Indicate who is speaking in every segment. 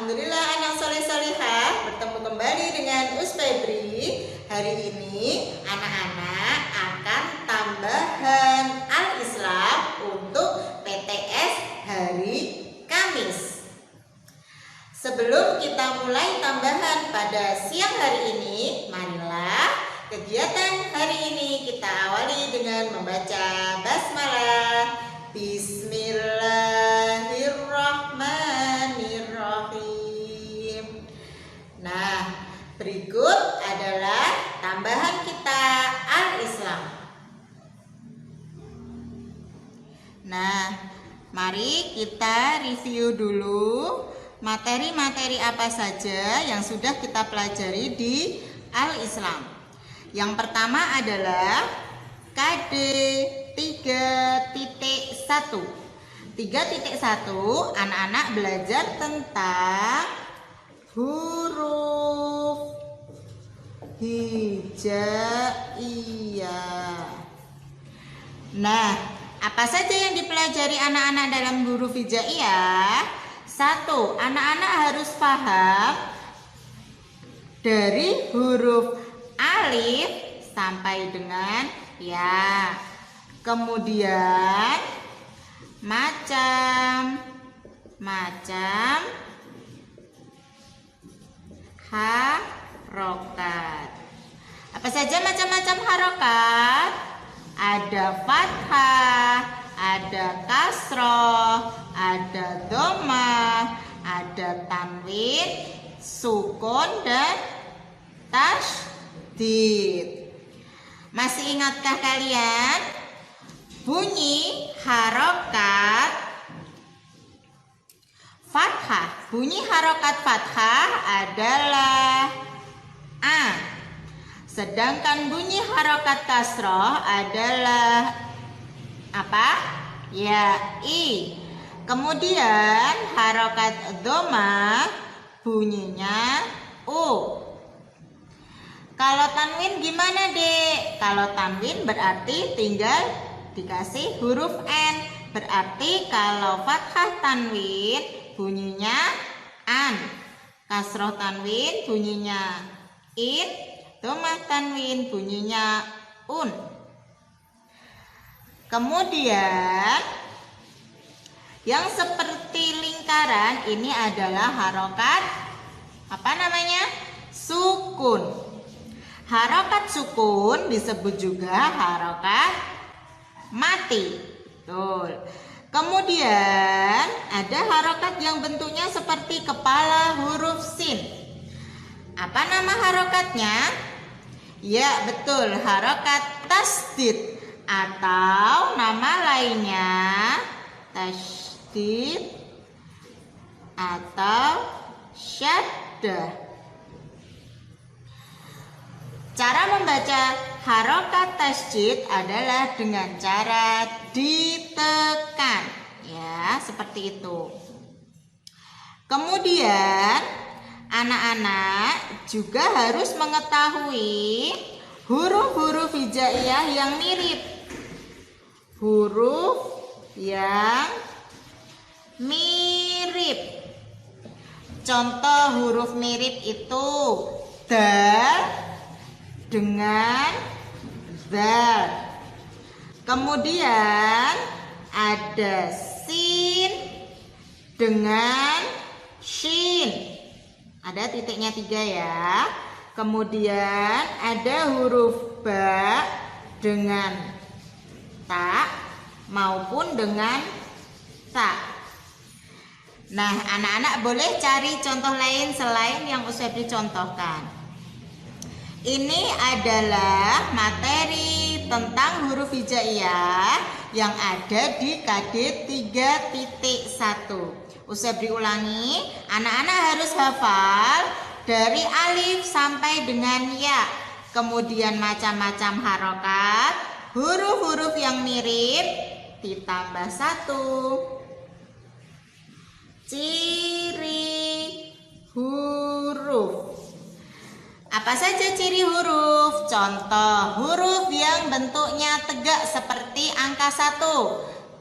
Speaker 1: Alhamdulillah anak soleh-solehah, bertemu kembali dengan Us Febri. Hari ini anak-anak akan tambahan Al-Islam untuk PTS hari Kamis. Sebelum kita mulai tambahan pada siang hari ini, marilah kegiatan hari ini kita awali dengan membaca basmalah. Bismillahirrahmanirrahim. Nah, berikut adalah tambahan kita Al-Islam. Nah, mari kita review dulu materi-materi apa saja yang sudah kita pelajari di Al-Islam. Yang pertama adalah KD 3.1. 3.1 anak-anak belajar tentang huruf hijaiyah. Nah, apa saja yang dipelajari anak-anak dalam huruf hijaiyah? 1. Anak-anak harus paham dari huruf alif sampai dengan ya. Kemudian macam harokat. Apa saja macam-macam harokat? Ada fathah, ada kasroh, ada dhammah, ada tanwin, sukun, dan tasydid. Masih ingatkah kalian? Bunyi harokat fathah. Bunyi harokat fathah adalah A. Sedangkan bunyi harokat kasroh adalah apa? Ya, I. Kemudian harokat dhammah bunyinya U. Kalau tanwin gimana, Dek? Kalau tanwin berarti tinggal dikasih huruf N. Berarti kalau fathah tanwin bunyinya an, kasroh tanwin bunyinya in, dhammah tanwin bunyinya un. Kemudian yang seperti lingkaran ini adalah harokat apa namanya? Sukun. Harokat sukun disebut juga harokat mati. Betul. Kemudian ada harokat yang bentuknya seperti kepala huruf sin. Apa nama harokatnya? Ya, betul, harokat tasydid atau nama lainnya tasydid atau syaddah. Cara membaca harokat tasydid adalah dengan cara ditekan, ya, seperti itu. Kemudian anak-anak juga harus mengetahui huruf-huruf hijaiyah yang mirip. Huruf yang mirip. Contoh huruf mirip itu dal dengan zal. Kemudian ada sin dengan shin. Ada titiknya 3 ya. Kemudian ada huruf ba dengan ta maupun dengan ta. Nah, anak-anak boleh cari contoh lain selain yang Us Febri contohkan. Ini adalah materi tentang huruf hijaiyah yang ada di KD 3.1. Us Febri ulangi, anak-anak harus hafal dari alif sampai dengan ya. Kemudian macam-macam harokat, huruf-huruf yang mirip, ditambah 1. Ciri huruf. Apa saja ciri huruf? Contoh huruf yang bentuknya tegak seperti angka 1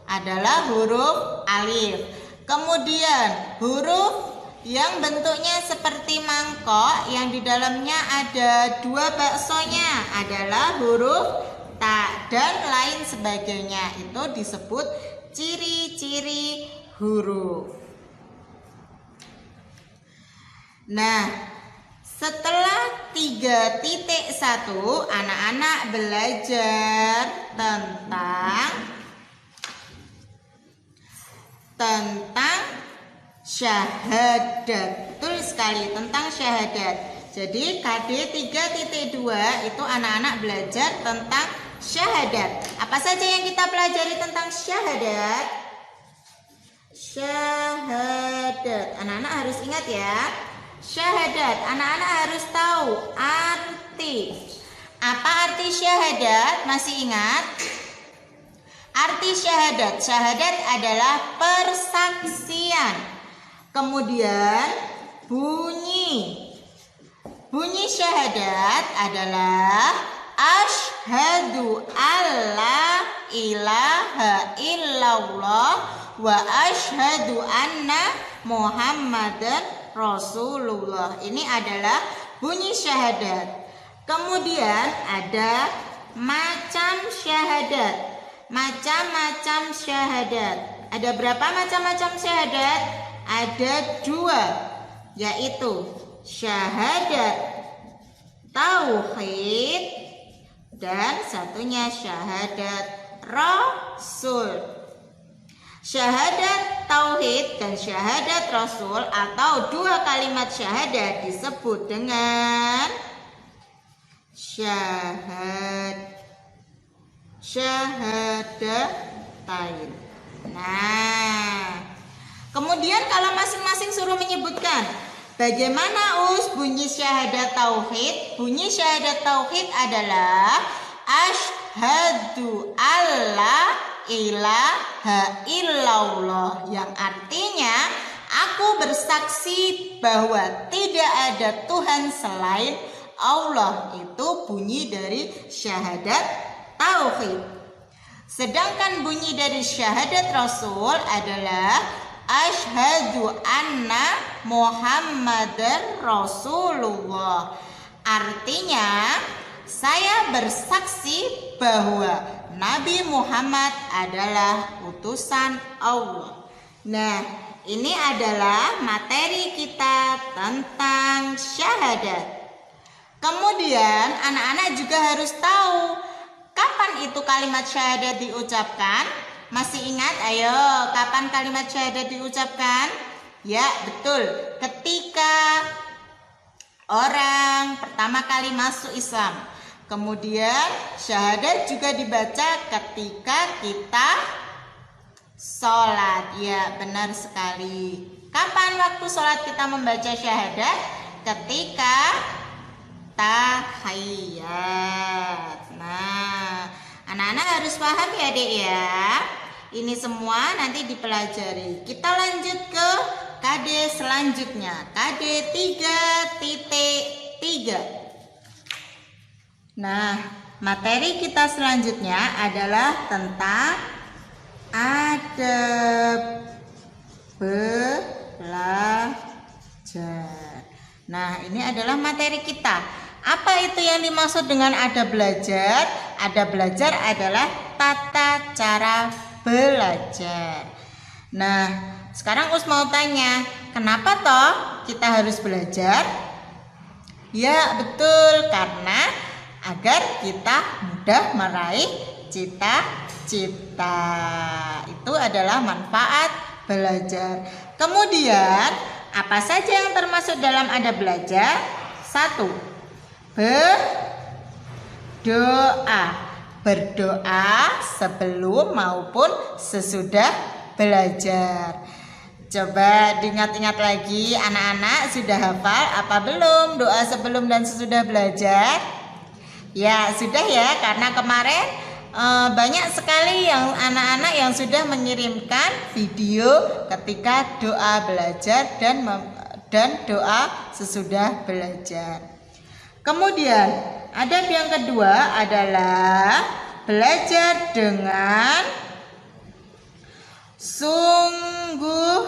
Speaker 1: adalah huruf alif. Kemudian huruf yang bentuknya seperti mangkok yang di dalamnya ada 2 baksonya adalah huruf ta dan lain sebagainya. Itu disebut ciri-ciri huruf. Nah, setelah 3.1 anak-anak belajar tentang syahadat. Betul sekali, tentang syahadat. Jadi KD 3.2 itu anak-anak belajar tentang syahadat. Apa saja yang kita pelajari tentang syahadat? Syahadat. Anak-anak harus ingat ya. Syahadat. Anak-anak harus tahu arti. Apa arti syahadat? Masih ingat? Arti syahadat. Syahadat adalah persaksian. Kemudian bunyi syahadat adalah asyhadu alla ilaha illallah wa asyhadu anna muhammadan rasulullah. Ini adalah bunyi syahadat. Kemudian ada macam syahadat. Macam-macam syahadat. Ada berapa macam-macam syahadat? Ada 2, yaitu syahadat tauhid dan satunya syahadat rasul. Syahadat tauhid dan syahadat rasul atau 2 kalimat syahadat disebut dengan syahadatain. Nah, kemudian kalau masing-masing suruh menyebutkan bagaimana bunyi syahadat tauhid? Bunyi syahadat tauhid adalah asyhadu alla ilaha illallah, yang artinya aku bersaksi bahwa tidak ada Tuhan selain Allah. Itu bunyi dari syahadat tauhid. Sedangkan bunyi dari syahadat rasul adalah asyhadu anna muhammadar rasulullah. Artinya saya bersaksi bahwa Nabi Muhammad adalah utusan Allah. Nah, ini adalah materi kita tentang syahadat. Kemudian anak-anak juga harus tahu kapan itu kalimat syahadat diucapkan. Masih ingat? Ayo, kapan kalimat syahadat diucapkan? Ya, betul. Ketika orang pertama kali masuk Islam. Kemudian syahadat juga dibaca ketika kita sholat. Ya, benar sekali. Kapan waktu sholat kita membaca syahadat? Ketika tahiyat. Nah, anak-anak harus paham ya Dek ya. Ini semua nanti dipelajari. Kita lanjut ke KD selanjutnya. KD 3.3. Nah, materi kita selanjutnya adalah tentang adab belajar. Nah, ini adalah materi kita. Apa itu yang dimaksud dengan adab belajar? Adab belajar adalah tata cara belajar. Nah, sekarang Us mau tanya, kenapa toh kita harus belajar? Ya, betul, karena agar kita mudah meraih cita-cita. Itu adalah manfaat belajar. Kemudian, apa saja yang termasuk dalam adab belajar? 1. Berdoa. Berdoa sebelum maupun sesudah belajar. Coba diingat-ingat lagi, anak-anak sudah hafal apa belum doa sebelum dan sesudah belajar? Ya, sudah ya, karena kemarin banyak sekali yang anak-anak yang sudah mengirimkan video ketika doa belajar dan doa sesudah belajar. Kemudian adab yang kedua adalah belajar dengan sungguh-sungguh.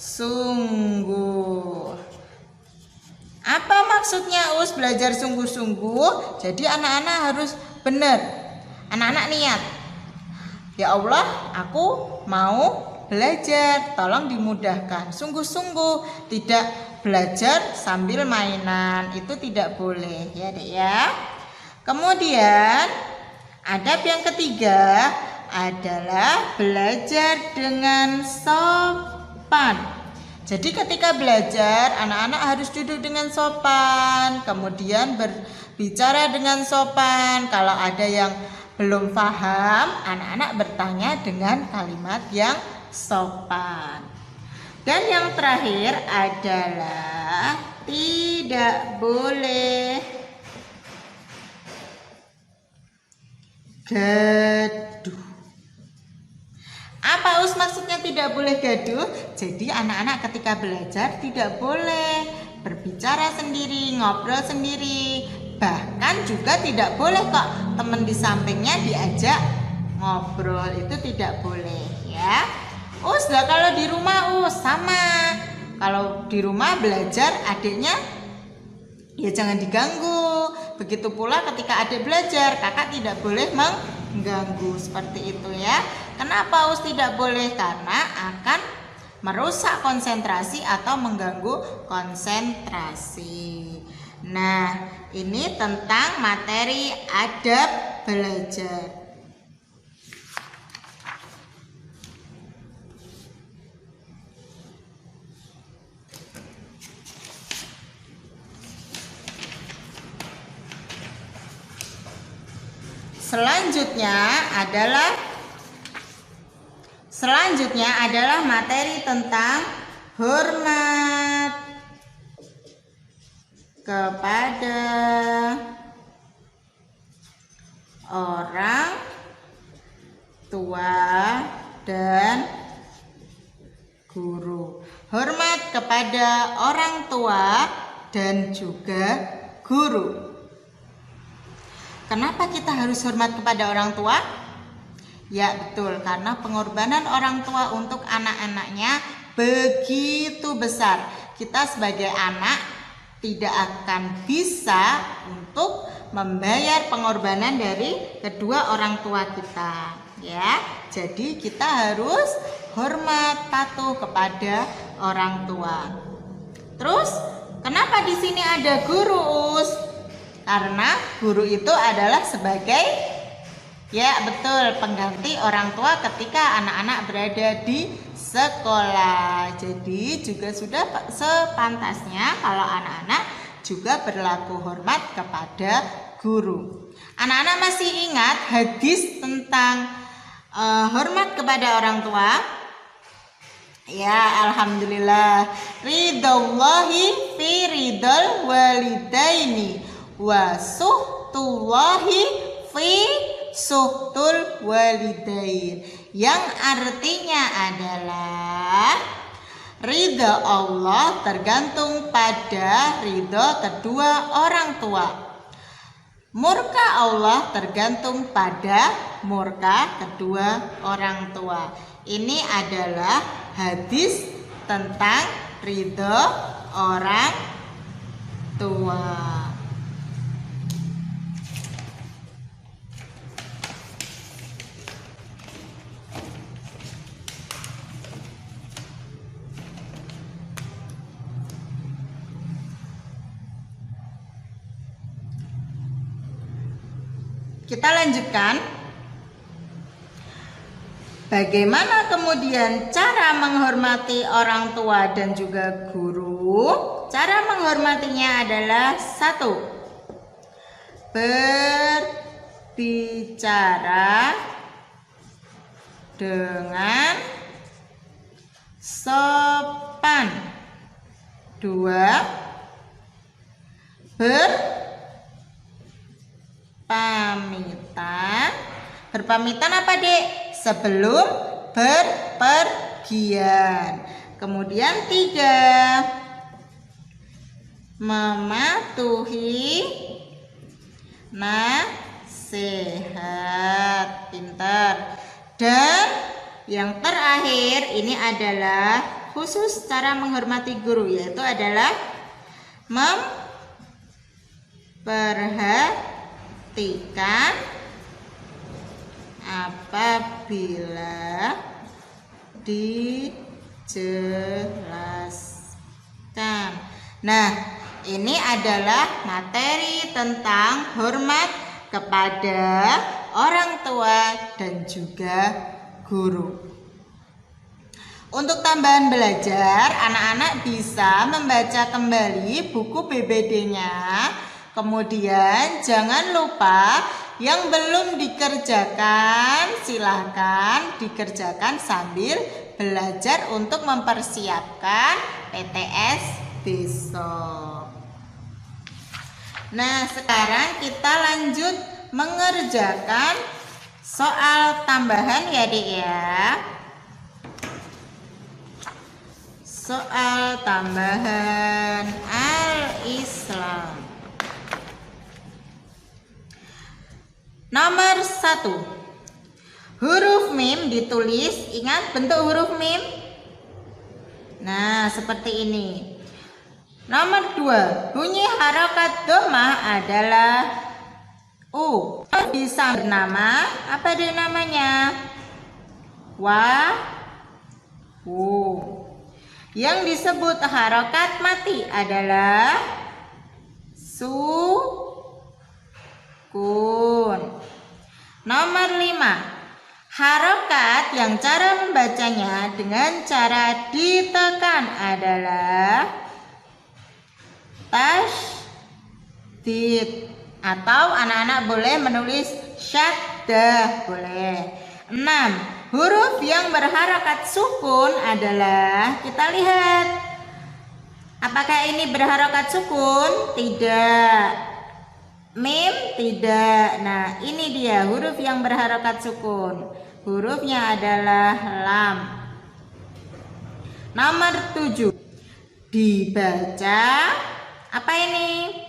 Speaker 1: sungguh. Apa maksudnya Us belajar sungguh-sungguh? Jadi anak-anak harus benar. Anak-anak niat. Ya Allah, aku mau belajar, tolong dimudahkan. Sungguh-sungguh, tidak belajar sambil mainan. Itu tidak boleh ya, Dek ya. Kemudian adab yang ketiga adalah belajar dengan sopan. Jadi ketika belajar, anak-anak harus duduk dengan sopan, kemudian berbicara dengan sopan. Kalau ada yang belum paham, anak-anak bertanya dengan kalimat yang sopan. Dan yang terakhir adalah tidak boleh gaduh. Apa Us maksudnya tidak boleh gaduh? Jadi anak-anak ketika belajar tidak boleh berbicara sendiri, ngobrol sendiri. Bahkan juga tidak boleh kok teman di sampingnya diajak ngobrol, itu tidak boleh ya. Us lah kalau di rumah sama. Kalau di rumah belajar adiknya ya jangan diganggu. Begitu pula ketika adik belajar, kakak tidak boleh mengganggu, seperti itu ya. Kenapa Us tidak boleh? Karena akan merusak konsentrasi atau mengganggu konsentrasi. Nah, ini tentang materi adab belajar. Selanjutnya adalah materi tentang hormat kepada orang tua dan guru. Hormat kepada orang tua dan juga guru. Kenapa kita harus hormat kepada orang tua? Ya betul, karena pengorbanan orang tua untuk anak-anaknya begitu besar. Kita sebagai anak tidak akan bisa untuk membayar pengorbanan dari kedua orang tua kita, ya. Jadi kita harus hormat, patuh kepada orang tua. Terus, kenapa di sini ada guru, Us? Karena guru itu adalah sebagai, ya betul, pengganti orang tua ketika anak-anak berada di sekolah. Jadi juga sudah sepantasnya kalau anak-anak juga berlaku hormat kepada guru. Anak-anak masih ingat hadis tentang hormat kepada orang tua? Ya, alhamdulillah. Ridallahi fi ridal walidaini wa suhtullahi fi suhtul walidain, yang artinya adalah ridha Allah tergantung pada ridha kedua orang tua. Murka Allah tergantung pada murka kedua orang tua. Ini adalah hadis tentang ridha orang tua. Kita lanjutkan. Bagaimana kemudian cara menghormati orang tua dan juga guru? Cara menghormatinya adalah 1. Berbicara dengan sopan. 2. Berpamitan apa, Dek? Sebelum berpergian. Kemudian 3. Mematuhi nasihat. Pintar. Dan yang terakhir ini adalah khusus cara menghormati guru, yaitu adalah memperhatikan apabila dijelaskan. Nah, ini adalah materi tentang hormat kepada orang tua dan juga guru. Untuk tambahan belajar, anak-anak bisa membaca kembali buku BBD-nya. Kemudian jangan lupa yang belum dikerjakan, silahkan dikerjakan sambil belajar untuk mempersiapkan PTS besok. Nah, sekarang kita lanjut mengerjakan soal tambahan ya Dik ya. Soal tambahan Al-Islam. Nomor 1. Huruf mim ditulis, ingat bentuk huruf mim? Nah, seperti ini. Nomor 2, bunyi harokat dhammah adalah U. Bisa bernama, apa dia namanya? Wu. Yang disebut harokat mati adalah sukun. Nomor 5, harokat yang cara membacanya dengan cara ditekan adalah tasydid, atau anak-anak boleh menulis syaddah, boleh. 6. Huruf yang berharokat sukun adalah, kita lihat, apakah ini berharokat sukun? Tidak. Mim tidak. Nah, ini dia huruf yang berharokat sukun. Hurufnya adalah lam. Nomor 7. Dibaca, apa ini?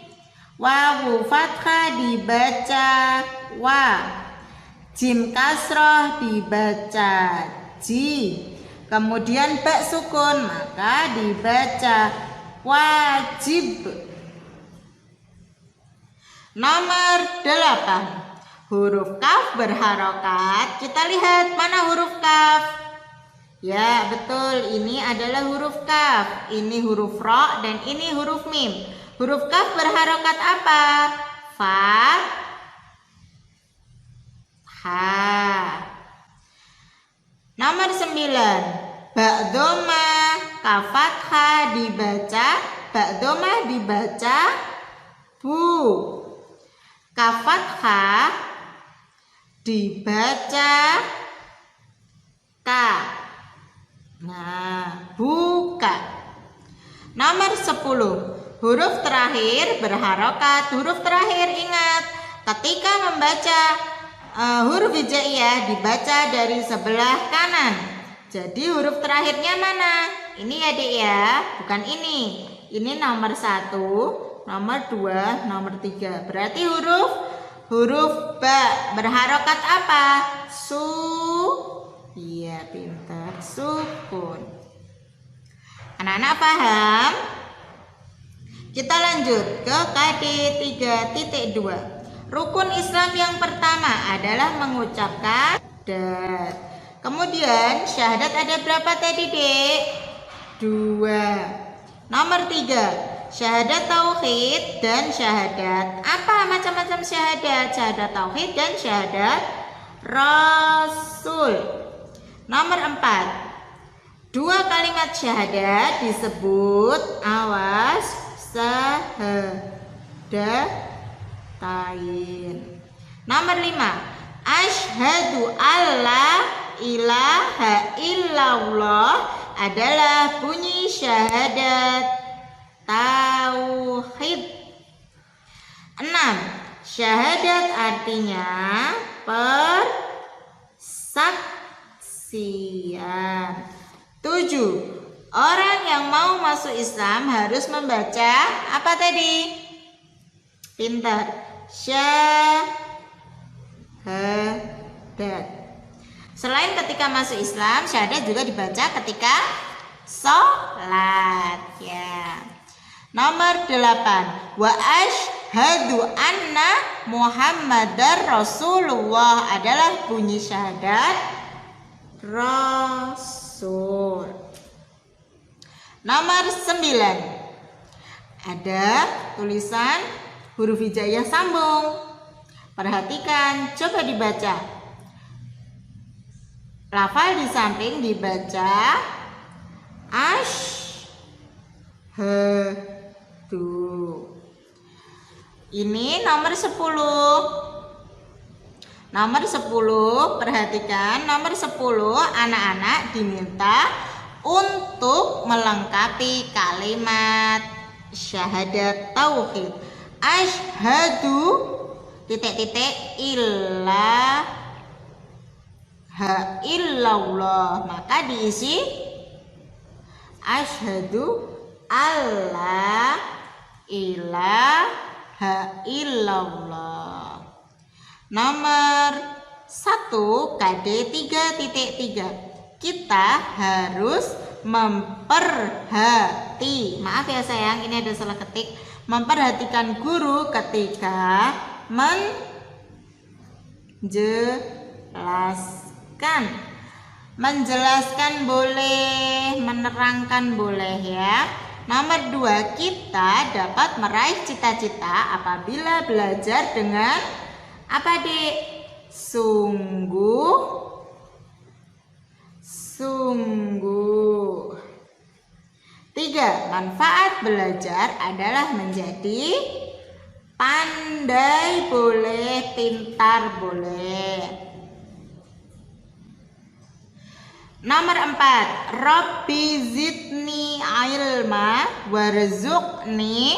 Speaker 1: Wawu fathah dibaca wa. Jim kasroh dibaca ji. Kemudian ba sukun, maka dibaca wajib. Nomor 8. Huruf kaf berharokat. Kita lihat mana huruf kaf. Ya, betul, ini adalah huruf kaf. Ini huruf ro dan ini huruf mim. Huruf kaf berharokat apa? Fathah. Nomor 9. Ba dhammah kaf fathah dibaca, ba dhammah dibaca bu. Kaf fathah dibaca ka. Nah, buka. Nomor 10. Huruf terakhir berharokat. Huruf terakhir, ingat, ketika membaca huruf hijaiyah dibaca dari sebelah kanan. Jadi huruf terakhirnya mana? Ini ya Dek ya, bukan ini. Ini nomor 1, nomor 2, nomor 3. Berarti huruf ba berharokat apa? Iya, pintar, sukun. Anak-anak paham? Kita lanjut ke KD 3.2. Rukun Islam yang pertama adalah mengucapkan syahadat. Kemudian syahadat ada berapa tadi Dek? 2. Nomor 3, syahadat tauhid dan syahadat apa? Macam-macam syahadat. Syahadat tauhid dan syahadat rasul. Nomor 4, 2 kalimat syahadat disebut awas syahadatain. Nomor 5, asyhadu alla ilaha illallah adalah bunyi syahadat tauhid. 6, syahadat artinya persaksian. 7, orang yang mau masuk Islam harus membaca apa tadi? Pintar, syahadat. Selain ketika masuk Islam, syahadat juga dibaca ketika sholat ya. Nomor 8, wa asyhadu anna Muhammadar Rasulullah adalah bunyi syahadat Rasul. Nomor 9, ada tulisan huruf hijaiyah sambung. Perhatikan, coba dibaca. Lafal di samping dibaca asyhadu. Ini nomor 10. Nomor 10, perhatikan, nomor 10 anak-anak diminta untuk melengkapi kalimat syahadat tauhid. Asyhadu illallah, maka diisi asyhadu alla ilaha illallah. Nomor 1 KD 3.3, kita harus maaf ya sayang, ini ada salah ketik, memperhatikan guru ketika menjelaskan boleh, menerangkan boleh ya. Nomor 2, kita dapat meraih cita-cita apabila belajar dengan apa Dek? Sungguh. 3, manfaat belajar adalah menjadi pandai boleh, pintar boleh. Nomor 4, Rabbi zidni ilma warzuqni,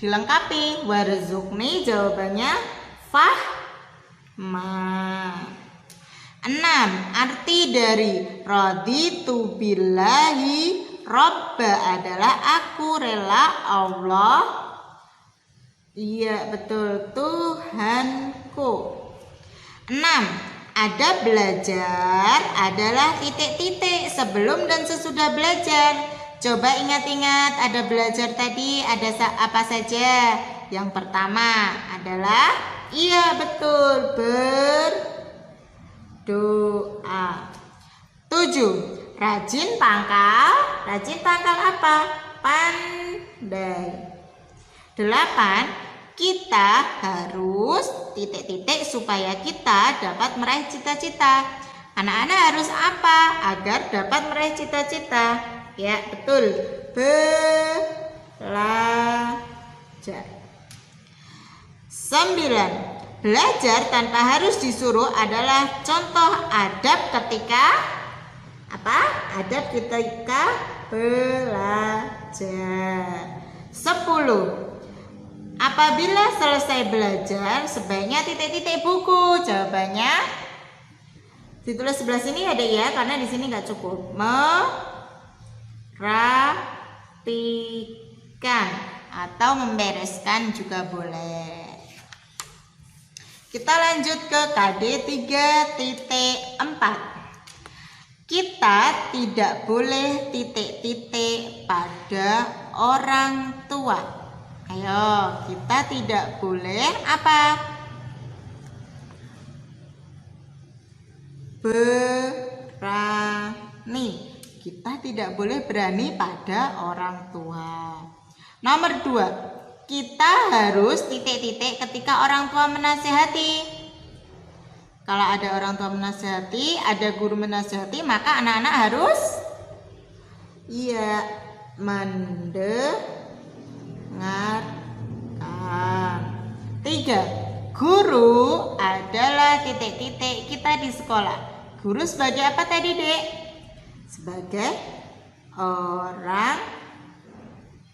Speaker 1: dilengkapi, warzuqni jawabannya fahma. 6, arti dari raditu billahi robba adalah aku rela Allah, iya betul, Tuhanku. 6, ada belajar adalah titik-titik sebelum dan sesudah belajar. Coba ingat-ingat, ada belajar tadi ada apa saja? Yang pertama adalah, iya betul, berdoa. 7, rajin pangkal apa? Pandai. 8, kita harus titik-titik supaya kita dapat meraih cita-cita. Anak-anak harus apa agar dapat meraih cita-cita? Ya betul, belajar. 9, belajar tanpa harus disuruh adalah contoh adab ketika apa? Adab ketika belajar. 10, apabila selesai belajar sebaiknya titik-titik buku. Jawabannya ditulis sebelah sini ada ya, karena di sini nggak cukup. Merapikan atau membereskan juga boleh. Kita lanjut ke KD 3.4. Kita tidak boleh titik-titik pada orang tua. Ayo, kita tidak boleh apa? Berani. Kita tidak boleh berani pada orang tua. Nomor 2, kita harus titik-titik ketika orang tua menasihati. Kalau ada orang tua menasihati, ada guru menasihati, maka anak-anak harus mendengarkan. 3, guru adalah titik-titik kita di sekolah. Guru sebagai apa tadi Dek? Sebagai orang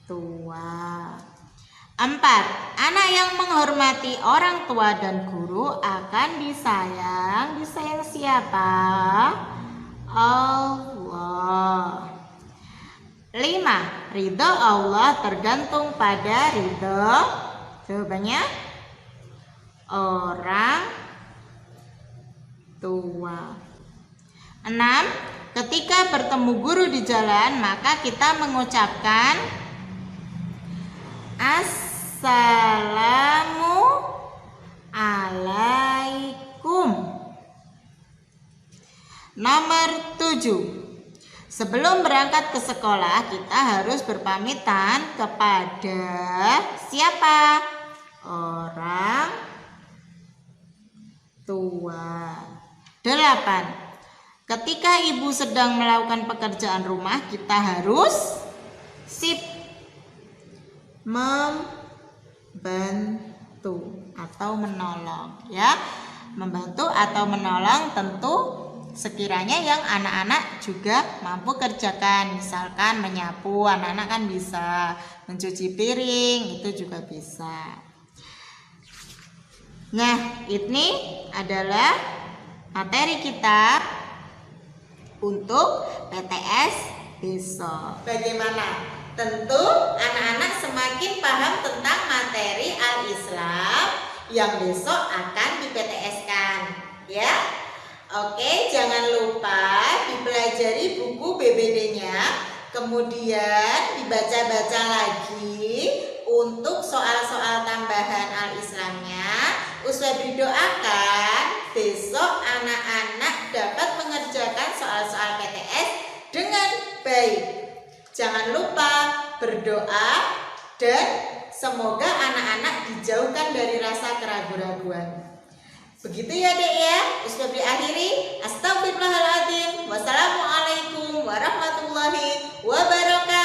Speaker 1: tua. 4, anak yang menghormati orang tua dan guru akan disayang. Disayang siapa? Allah. 5, ridho Allah tergantung pada ridho. Jawabannya orang tua. 6, ketika bertemu guru di jalan, maka kita mengucapkan Assalamualaikum. Nomor 7. Sebelum berangkat ke sekolah, kita harus berpamitan kepada siapa? Orang tua. 8. Ketika ibu sedang melakukan pekerjaan rumah, kita harus sip membantu atau menolong, ya. Membantu atau menolong tentu sekiranya yang anak-anak juga mampu kerjakan. Misalkan menyapu, anak-anak kan bisa, mencuci piring itu juga bisa. Nah, ini adalah materi kita untuk PTS besok. Bagaimana? Tentu anak-anak semakin paham tentang materi Al-Islam yang besok akan di PTS-kan, ya. Oke, jangan lupa dipelajari buku BBD-nya, kemudian dibaca-baca lagi untuk soal-soal tambahan Al-Islamnya. Uswabri doakan besok anak-anak dapat mengerjakan soal-soal PTS dengan baik. Jangan lupa berdoa dan semoga anak-anak dijauhkan dari rasa keraguan-raguan. Begitu ya Dek ya. Uswabri akhiri. Astagfirullahaladzim. Wassalamualaikum warahmatullahi wabarakatuh.